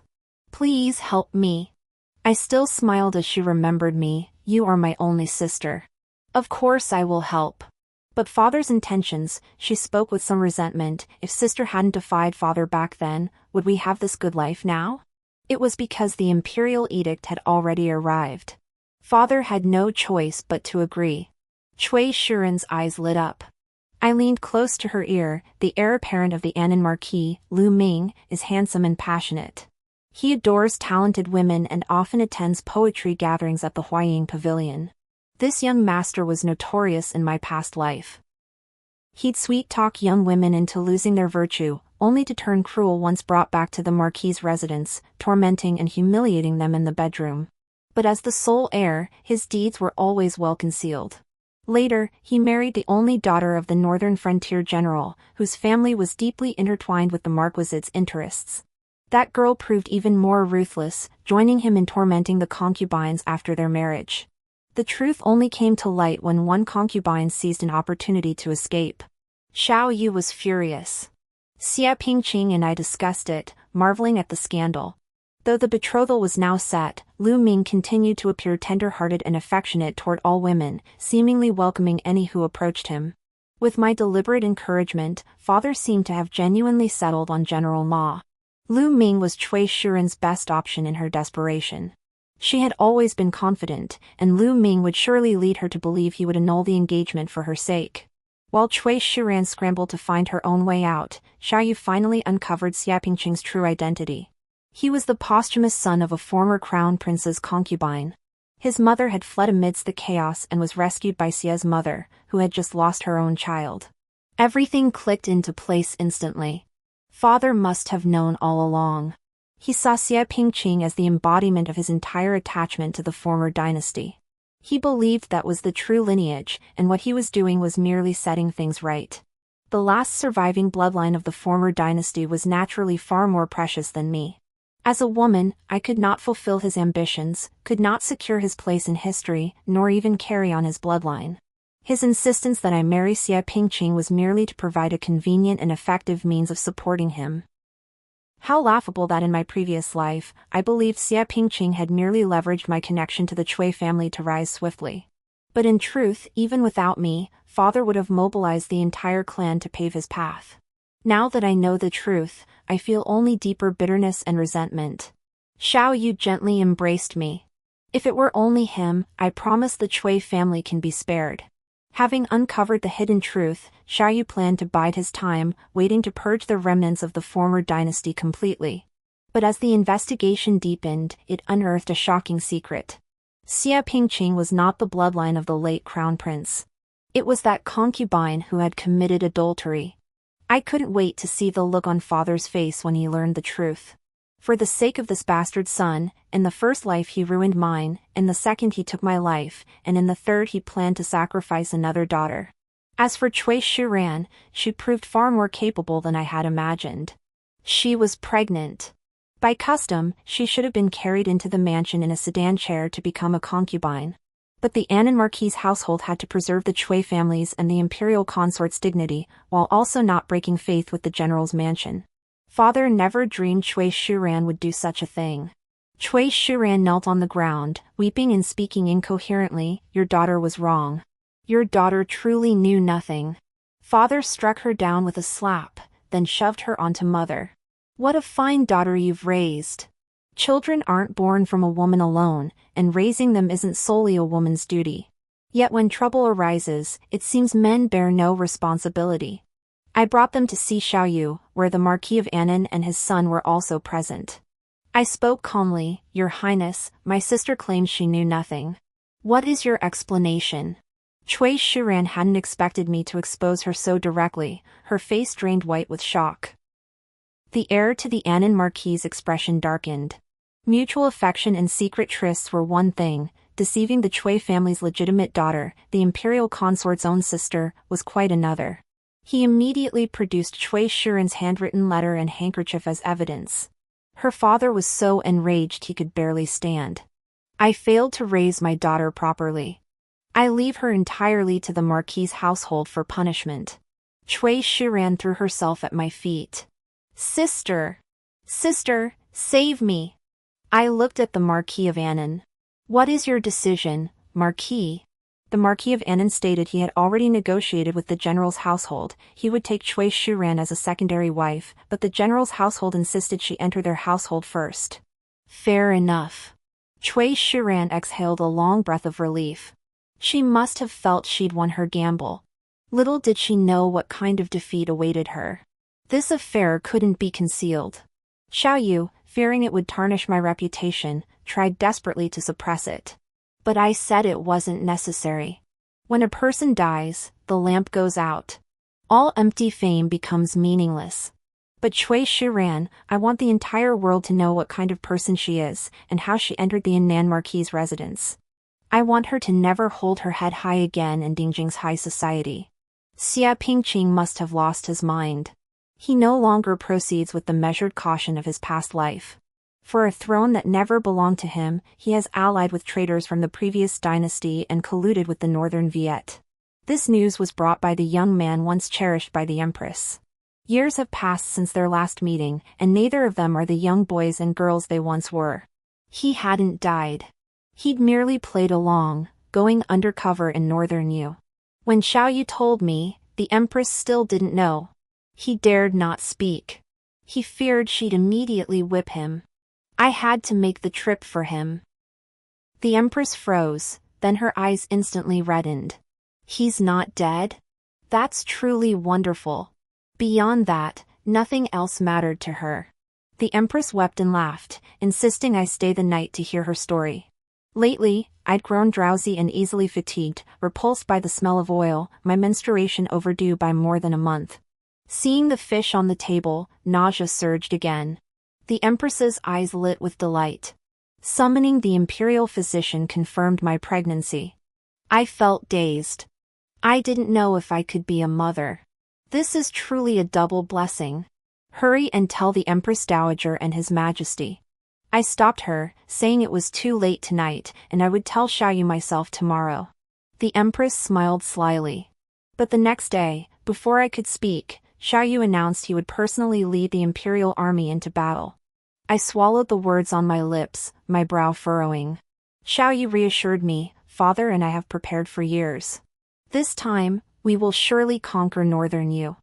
Please help me." I still smiled as she remembered me. "You are my only sister. Of course I will help." But father's intentions, she spoke with some resentment. If sister hadn't defied father back then, would we have this good life now? It was because the imperial edict had already arrived. Father had no choice but to agree. Cui Shiren's eyes lit up. I leaned close to her ear. "The heir apparent of the Annan Marquis, Lu Ming, is handsome and passionate. He adores talented women and often attends poetry gatherings at the Huaying Pavilion. This young master was notorious in my past life. He'd sweet-talk young women into losing their virtue, only to turn cruel once brought back to the Marquis's residence, tormenting and humiliating them in the bedroom. But as the sole heir, his deeds were always well concealed. Later, he married the only daughter of the northern frontier general, whose family was deeply intertwined with the Marquis's interests. That girl proved even more ruthless, joining him in tormenting the concubines after their marriage. The truth only came to light when one concubine seized an opportunity to escape. Xiaoyu was furious. Xia Pingqing and I discussed it, marveling at the scandal. Though the betrothal was now set, Lu Ming continued to appear tender-hearted and affectionate toward all women, seemingly welcoming any who approached him. With my deliberate encouragement, father seemed to have genuinely settled on General Ma. Lu Ming was Cui Shiren's best option in her desperation. She had always been confident, and Lu Ming would surely lead her to believe he would annul the engagement for her sake. While Cui Shiran scrambled to find her own way out, Xiaoyu finally uncovered Xia Pingqing's true identity. He was the posthumous son of a former crown prince's concubine. His mother had fled amidst the chaos and was rescued by Xia's mother, who had just lost her own child. Everything clicked into place instantly. Father must have known all along. He saw Xie Pingqing as the embodiment of his entire attachment to the former dynasty. He believed that was the true lineage, and what he was doing was merely setting things right. The last surviving bloodline of the former dynasty was naturally far more precious than me. As a woman, I could not fulfill his ambitions, could not secure his place in history, nor even carry on his bloodline. His insistence that I marry Xie Pingqing was merely to provide a convenient and effective means of supporting him. How laughable that in my previous life, I believed Xie Pingqing had merely leveraged my connection to the Cui family to rise swiftly. But in truth, even without me, father would have mobilized the entire clan to pave his path. Now that I know the truth, I feel only deeper bitterness and resentment. Xiao Yu gently embraced me. If it were only him, I promise the Cui family can be spared. Having uncovered the hidden truth, Xiao Yu planned to bide his time, waiting to purge the remnants of the former dynasty completely. But as the investigation deepened, it unearthed a shocking secret. Xie Pingqing was not the bloodline of the late crown prince. It was that concubine who had committed adultery. I couldn't wait to see the look on father's face when he learned the truth. For the sake of this bastard son, in the first life he ruined mine, in the second he took my life, and in the third he planned to sacrifice another daughter. As for Cui Shuran, she proved far more capable than I had imagined. She was pregnant. By custom, she should have been carried into the mansion in a sedan chair to become a concubine. But the Annan Marquis household had to preserve the Cui family's and the imperial consort's dignity, while also not breaking faith with the general's mansion. Father never dreamed Cui Shuran would do such a thing. Cui Shuran knelt on the ground, weeping and speaking incoherently. Your daughter was wrong. Your daughter truly knew nothing. Father struck her down with a slap, then shoved her onto mother. What a fine daughter you've raised. Children aren't born from a woman alone, and raising them isn't solely a woman's duty. Yet when trouble arises, it seems men bear no responsibility. I brought them to see Xiao Yu, where the Marquis of Annan and his son were also present. I spoke calmly. Your Highness, my sister claims she knew nothing. What is your explanation? Cui Shuran hadn't expected me to expose her so directly, her face drained white with shock. The heir to the Annan Marquis' expression darkened. Mutual affection and secret trysts were one thing, deceiving the Cui family's legitimate daughter, the imperial consort's own sister, was quite another. He immediately produced Cui Shuran's handwritten letter and handkerchief as evidence. Her father was so enraged he could barely stand. I failed to raise my daughter properly. I leave her entirely to the Marquis' household for punishment. Cui Shuran threw herself at my feet. Sister! Sister, save me! I looked at the Marquis of Annan. What is your decision, Marquis? The Marquis of Annan stated he had already negotiated with the general's household. He would take Cui Shuran as a secondary wife, but the general's household insisted she enter their household first. Fair enough. Cui Shuran exhaled a long breath of relief. She must have felt she'd won her gamble. Little did she know what kind of defeat awaited her. This affair couldn't be concealed. Xiao Yu, fearing it would tarnish my reputation, tried desperately to suppress it. But I said it wasn't necessary. When a person dies, the lamp goes out. All empty fame becomes meaningless. But Cui Shuran, I want the entire world to know what kind of person she is, and how she entered the Annan Marquis' residence. I want her to never hold her head high again in Dingjing's high society. Xie Pingqing must have lost his mind. He no longer proceeds with the measured caution of his past life. For a throne that never belonged to him, he has allied with traitors from the previous dynasty and colluded with the Northern Viet. This news was brought by the young man once cherished by the Empress. Years have passed since their last meeting, and neither of them are the young boys and girls they once were. He hadn't died. He'd merely played along, going undercover in Northern Yu. When Xiao Yu told me, the Empress still didn't know. He dared not speak. He feared she'd immediately whip him. I had to make the trip for him. The Empress froze, then her eyes instantly reddened. He's not dead? That's truly wonderful. Beyond that, nothing else mattered to her. The Empress wept and laughed, insisting I stay the night to hear her story. Lately, I'd grown drowsy and easily fatigued, repulsed by the smell of oil, my menstruation overdue by more than a month. Seeing the fish on the table, nausea surged again. The Empress's eyes lit with delight. Summoning the imperial physician confirmed my pregnancy. I felt dazed. I didn't know if I could be a mother. This is truly a double blessing. Hurry and tell the Empress Dowager and His Majesty. I stopped her, saying it was too late tonight and I would tell Xiaoyu myself tomorrow. The Empress smiled slyly. But the next day, before I could speak, Xiaoyu announced he would personally lead the imperial army into battle. I swallowed the words on my lips, my brow furrowing. Xiaoyu reassured me, "Father and I have prepared for years. This time, we will surely conquer Northern Yu.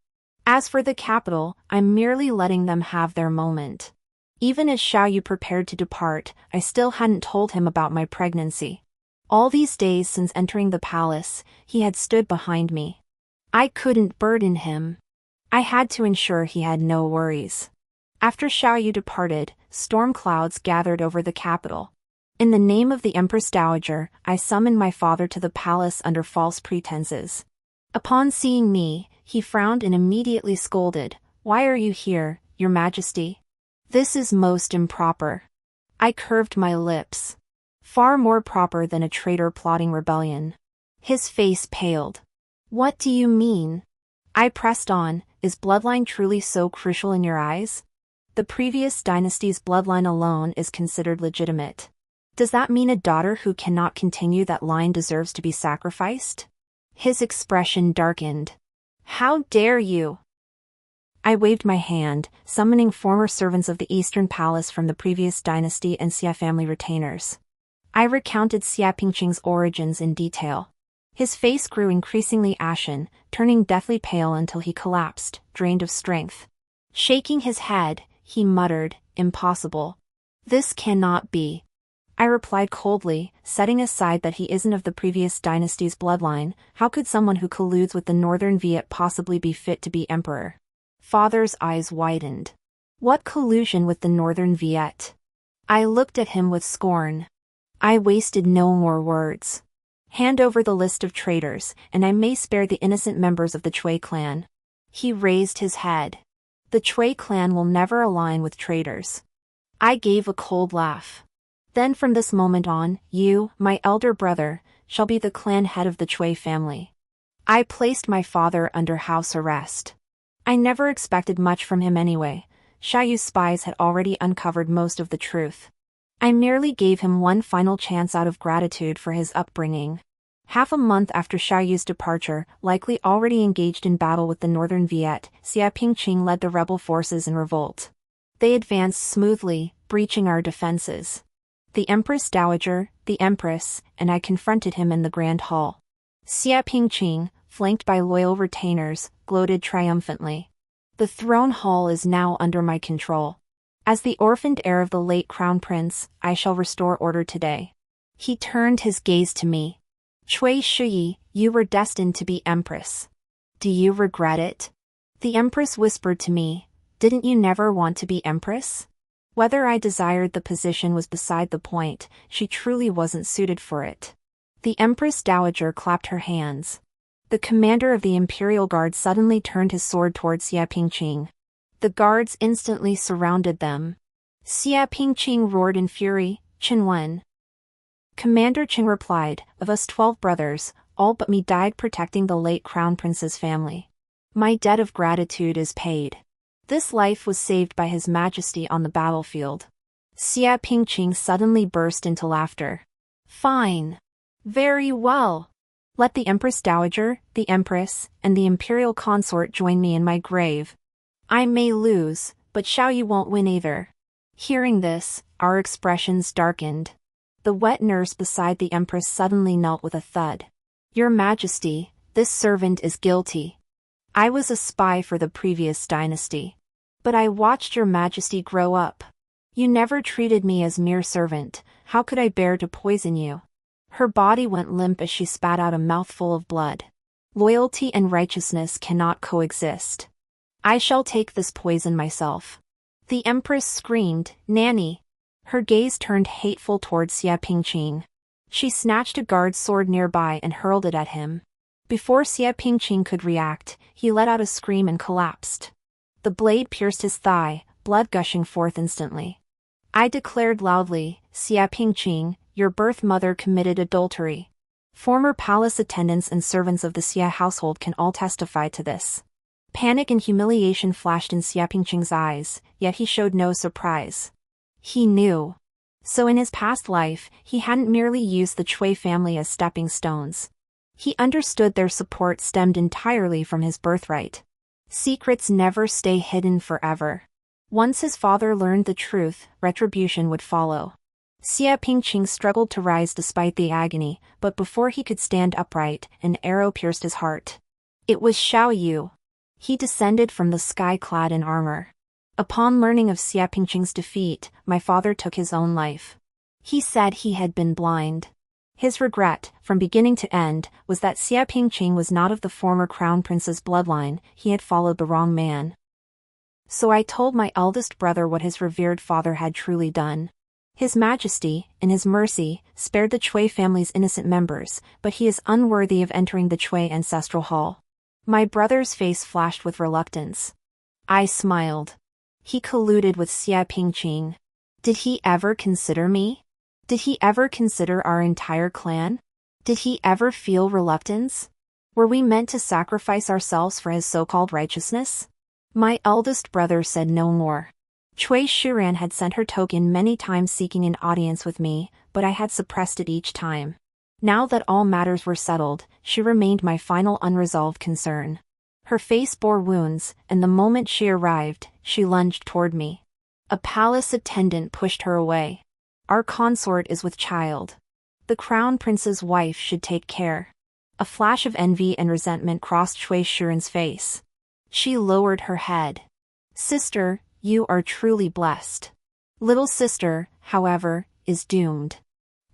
As for the capital, I'm merely letting them have their moment." Even as Xiaoyu prepared to depart, I still hadn't told him about my pregnancy. All these days since entering the palace, he had stood behind me. I couldn't burden him. I had to ensure he had no worries. After Xiaoyu departed, storm clouds gathered over the capital. In the name of the Empress Dowager, I summoned my father to the palace under false pretenses. Upon seeing me, he frowned and immediately scolded, "Why are you here, Your Majesty? This is most improper." I curved my lips. Far more proper than a traitor plotting rebellion. His face paled. "What do you mean?" I pressed on, "Is bloodline truly so crucial in your eyes? The previous dynasty's bloodline alone is considered legitimate. Does that mean a daughter who cannot continue that line deserves to be sacrificed?" His expression darkened. "How dare you!" I waved my hand, summoning former servants of the Eastern Palace from the previous dynasty and Xia family retainers. I recounted Xia Pingqing's origins in detail. His face grew increasingly ashen, turning deathly pale until he collapsed, drained of strength. Shaking his head, he muttered, "Impossible. This cannot be." I replied coldly, setting aside that he isn't of the previous dynasty's bloodline, how could someone who colludes with the Northern Viet possibly be fit to be emperor? Father's eyes widened. What collusion with the Northern Viet? I looked at him with scorn. I wasted no more words. Hand over the list of traitors, and I may spare the innocent members of the Chui clan. He raised his head. The Chui clan will never align with traitors. I gave a cold laugh. Then from this moment on, you, my elder brother, shall be the clan head of the Chui family. I placed my father under house arrest. I never expected much from him anyway. Xiaoyu's spies had already uncovered most of the truth. I merely gave him one final chance out of gratitude for his upbringing. Half a month after Xiaoyu's departure, likely already engaged in battle with the Northern Viet, Xia Pingqing led the rebel forces in revolt. They advanced smoothly, breaching our defenses. The Empress Dowager, the Empress, and I confronted him in the Grand Hall. Xia Pingqing, flanked by loyal retainers, gloated triumphantly. "The throne hall is now under my control. As the orphaned heir of the late Crown Prince, I shall restore order today." He turned his gaze to me. "Cui Shiyi, you were destined to be Empress. Do you regret it?" The Empress whispered to me, "Didn't you never want to be Empress?" Whether I desired the position was beside the point, she truly wasn't suited for it. The Empress Dowager clapped her hands. The commander of the Imperial Guard suddenly turned his sword towards Xia Pingqing. The guards instantly surrounded them. Xia Pingqing roared in fury, "Qinwen." Commander Qing replied, "Of us 12 brothers, all but me died protecting the late Crown Prince's family. My debt of gratitude is paid. This life was saved by His Majesty on the battlefield." Xia Pingqing suddenly burst into laughter. "Fine. Very well. Let the Empress Dowager, the Empress, and the Imperial Consort join me in my grave. I may lose, but Xiaoyu won't win either." Hearing this, our expressions darkened. The wet nurse beside the Empress suddenly knelt with a thud. "Your Majesty, this servant is guilty. I was a spy for the previous dynasty. But I watched Your Majesty grow up. You never treated me as mere servant, how could I bear to poison you?" Her body went limp as she spat out a mouthful of blood. Loyalty and righteousness cannot coexist. I shall take this poison myself. The Empress screamed, "Nanny!" Her gaze turned hateful towards Xia Pingqing. She snatched a guard's sword nearby and hurled it at him. Before Xia Pingqing could react, he let out a scream and collapsed. The blade pierced his thigh, blood gushing forth instantly. I declared loudly, "Xia Pingqing, your birth mother committed adultery." Former palace attendants and servants of the Xia household can all testify to this. Panic and humiliation flashed in Xia Pingqing's eyes, yet he showed no surprise. He knew. So in his past life, he hadn't merely used the Cui family as stepping stones. He understood their support stemmed entirely from his birthright. Secrets never stay hidden forever. Once his father learned the truth, retribution would follow. Xia Pingqing struggled to rise despite the agony, but before he could stand upright, an arrow pierced his heart. It was Xiao Yu. He descended from the sky clad in armor. Upon learning of Xia Pingqing's defeat, my father took his own life. He said he had been blind. His regret, from beginning to end, was that Xia Pingqing was not of the former crown prince's bloodline. He had followed the wrong man. So I told my eldest brother what his revered father had truly done. His Majesty, in his mercy, spared the Cui family's innocent members, but he is unworthy of entering the Cui ancestral hall. My brother's face flashed with reluctance. I smiled. He colluded with Xia Pingqing. Did he ever consider me? Did he ever consider our entire clan? Did he ever feel reluctance? Were we meant to sacrifice ourselves for his so-called righteousness? My eldest brother said no more. Cui Shuran had sent her token many times seeking an audience with me, but I had suppressed it each time. Now that all matters were settled, she remained my final unresolved concern. Her face bore wounds, and the moment she arrived, she lunged toward me. A palace attendant pushed her away. Our consort is with child. The crown prince's wife should take care. A flash of envy and resentment crossed Cui Shuran's face. She lowered her head. Sister, you are truly blessed. Little sister, however, is doomed.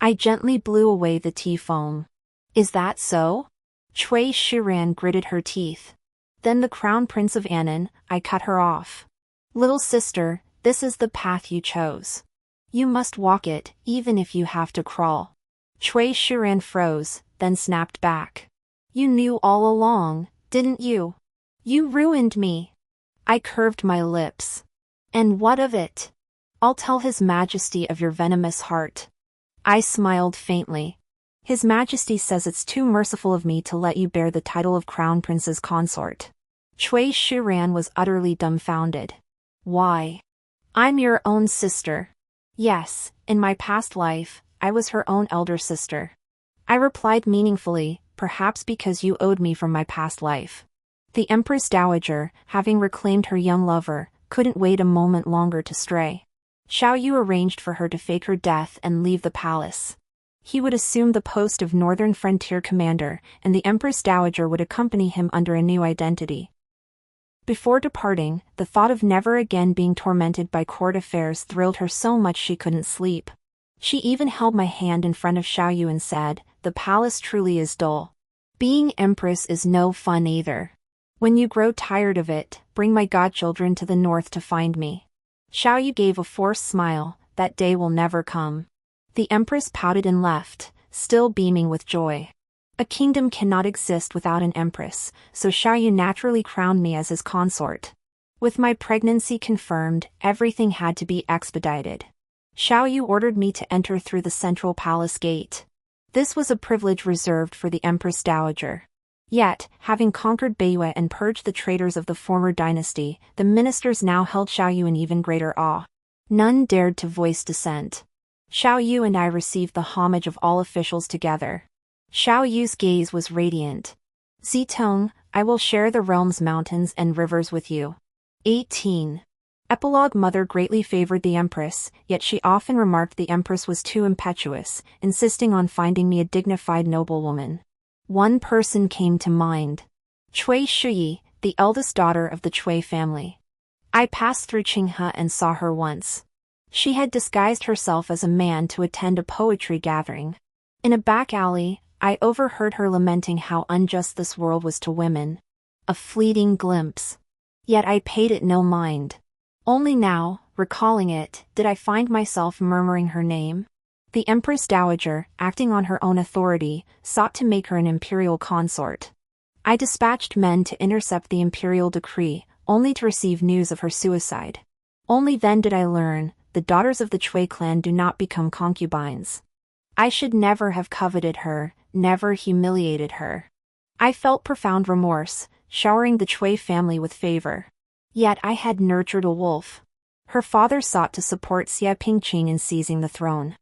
I gently blew away the tea foam. Is that so? Cui Shuran gritted her teeth. Then the crown prince of Annan, I cut her off. Little sister, this is the path you chose. You must walk it, even if you have to crawl. Cui Shuran froze, then snapped back. You knew all along, didn't you? You ruined me. I curved my lips. And what of it? I'll tell His Majesty of your venomous heart. I smiled faintly. His Majesty says it's too merciful of me to let you bear the title of Crown Prince's consort. Cui Shuran was utterly dumbfounded. Why? I'm your own sister. Yes, in my past life, I was her own elder sister. I replied meaningfully, perhaps because you owed me from my past life. The Empress Dowager, having reclaimed her young lover, couldn't wait a moment longer to stray. Xiao Yu arranged for her to fake her death and leave the palace. He would assume the post of Northern Frontier Commander, and the Empress Dowager would accompany him under a new identity. Before departing, the thought of never again being tormented by court affairs thrilled her so much she couldn't sleep. She even held my hand in front of Xiao Yu and said, "The palace truly is dull. Being empress is no fun either. When you grow tired of it, bring my godchildren to the north to find me." Xiao Yu gave a forced smile. That day will never come. The empress pouted and left, still beaming with joy. A kingdom cannot exist without an empress, so Xiao Yu naturally crowned me as his consort. With my pregnancy confirmed, everything had to be expedited. Xiao Yu ordered me to enter through the central palace gate. This was a privilege reserved for the Empress Dowager. Yet, having conquered Beiyue and purged the traitors of the former dynasty, the ministers now held Xiao Yu in even greater awe. None dared to voice dissent. Xiao Yu and I received the homage of all officials together. Xiao Yu's gaze was radiant. Zitong, I will share the realm's mountains and rivers with you. 18. Epilogue. Mother greatly favored the Empress, yet she often remarked the Empress was too impetuous, insisting on finding me a dignified noblewoman. One person came to mind. Cui Shuyi, the eldest daughter of the Cui family. I passed through Qinghe and saw her once. She had disguised herself as a man to attend a poetry gathering. In a back alley, I overheard her lamenting how unjust this world was to women. A fleeting glimpse. Yet I paid it no mind. Only now, recalling it, did I find myself murmuring her name. The Empress Dowager, acting on her own authority, sought to make her an imperial consort. I dispatched men to intercept the imperial decree, only to receive news of her suicide. Only then did I learn, the daughters of the Chui clan do not become concubines. I should never have coveted her, never humiliated her. I felt profound remorse, showering the Chui family with favor. Yet I had nurtured a wolf. Her father sought to support Xie Pingqing in seizing the throne.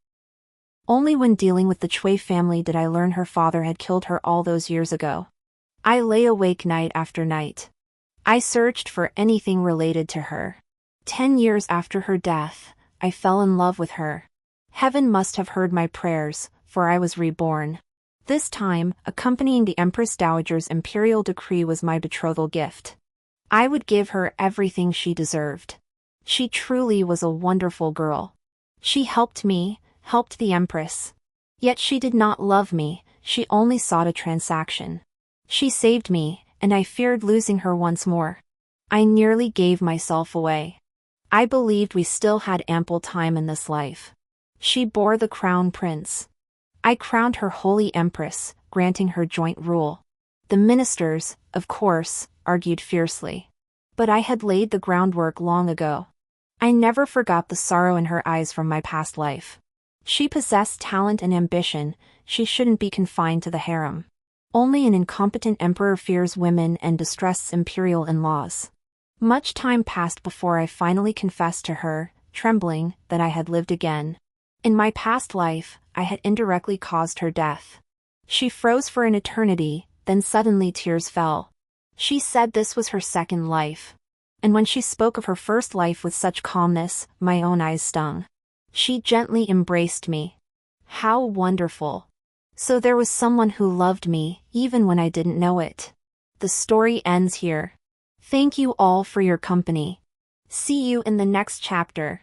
Only when dealing with the Chui family did I learn her father had killed her all those years ago. I lay awake night after night. I searched for anything related to her. 10 years after her death, I fell in love with her. Heaven must have heard my prayers, for I was reborn. This time, accompanying the Empress Dowager's imperial decree was my betrothal gift. I would give her everything she deserved. She truly was a wonderful girl. She helped me, helped the Empress. Yet she did not love me, she only sought a transaction. She saved me, and I feared losing her once more. I nearly gave myself away. I believed we still had ample time in this life. She bore the crown prince. I crowned her holy empress, granting her joint rule. The ministers, of course, argued fiercely. But I had laid the groundwork long ago. I never forgot the sorrow in her eyes from my past life. She possessed talent and ambition, she shouldn't be confined to the harem. Only an incompetent emperor fears women and distrusts imperial in-laws. Much time passed before I finally confessed to her, trembling, that I had lived again. In my past life, I had indirectly caused her death. She froze for an eternity, then suddenly tears fell. She said this was her second life. And when she spoke of her first life with such calmness, my own eyes stung. She gently embraced me. How wonderful! So there was someone who loved me, even when I didn't know it. The story ends here. Thank you all for your company. See you in the next chapter.